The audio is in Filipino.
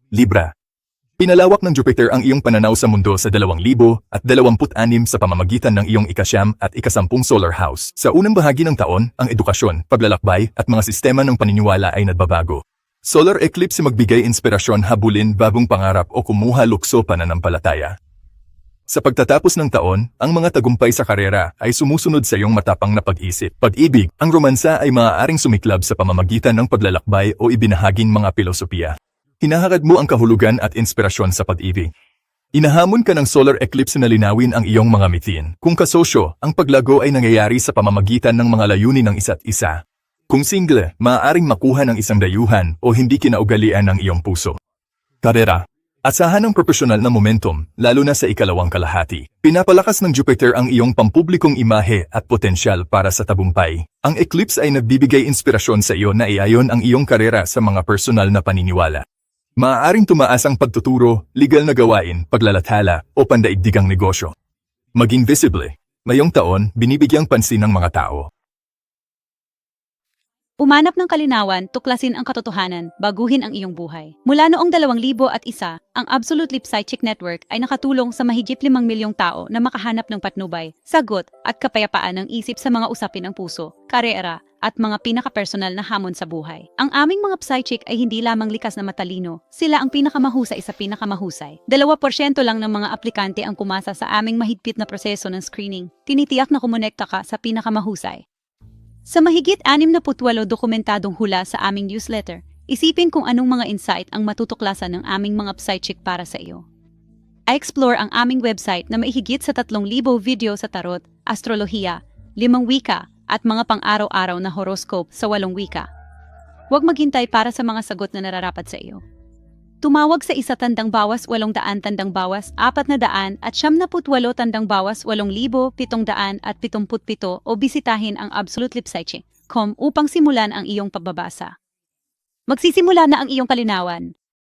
Libra. Pinalawak ng Jupiter ang iyong pananaw sa mundo sa 2026 sa pamamagitan ng iyong ika-9 at ika-10 solar house. Sa unang bahagi ng taon, ang edukasyon, paglalakbay at mga sistema ng paniniwala ay nagbabago. Solar eclipse magbigay inspirasyon, habulin, bagong pangarap o kumuha lukso pananampalataya. Sa pagtatapos ng taon, ang mga tagumpay sa karera ay sumusunod sa iyong matapang na pag-isip. Pag-ibig, ang romansa ay maaaring sumiklab sa pamamagitan ng paglalakbay o ibinahaging mga filosofiya. Hinahangad mo ang kahulugan at inspirasyon sa pag-ibig. Inahamon ka ng solar eclipse na linawin ang iyong mga mithin. Kung kasosyo, ang paglago ay nangyayari sa pamamagitan ng mga layunin ng isa't isa. Kung single, maaaring makuha ng isang dayuhan o hindi kinaugalian ng iyong puso. Karera. Asahan ng profesional na momentum, lalo na sa ikalawang kalahati. Pinapalakas ng Jupiter ang iyong pampublikong imahe at potensyal para sa tagumpay. Ang eclipse ay nagbibigay inspirasyon sa iyo na iayon ang iyong karera sa mga personal na paniniwala. Maaaring tumaas ang pagtuturo, legal na gawain, paglalathala, o pandaigdigang negosyo. Maging visible. Ngayong taon, binibigyang pansin ng mga tao. Umanap ng kalinawan, tuklasin ang katotohanan, baguhin ang iyong buhay. Mula noong 2001, ang Absolutely Psychic Network ay nakatulong sa mahigit 5 milyong tao na makahanap ng patnubay, sagot at kapayapaan ng isip sa mga usapin ng puso, karera, at mga pinaka-personal na hamon sa buhay. Ang aming mga psychic ay hindi lamang likas na matalino, sila ang pinakamahusay sa pinakamahusay. 2% lang ng mga aplikante ang pumasa sa aming mahigpit na proseso ng screening. Tinitiyak na kumonekta ka sa pinakamahusay. Sa mahigit 68 dokumentadong hula sa aming newsletter, isipin kung anong mga insight ang matutuklasan ng aming mga psychic para sa iyo. I-explore ang aming website na may higit sa 3,000 video sa tarot, astrolohiya, 5 wika, at mga pang-araw-araw na horoscope sa 8 wika. Huwag maghintay para sa mga sagot na nararapat sa iyo. Tumawag sa 1 tandang bawas 800 tandang bawas 400 at 78 tandang bawas 8,777 o bisitahin ang absolutelypsychic.com upang simulan ang iyong pagbabasa. Magsisimula na ang iyong kalinawan.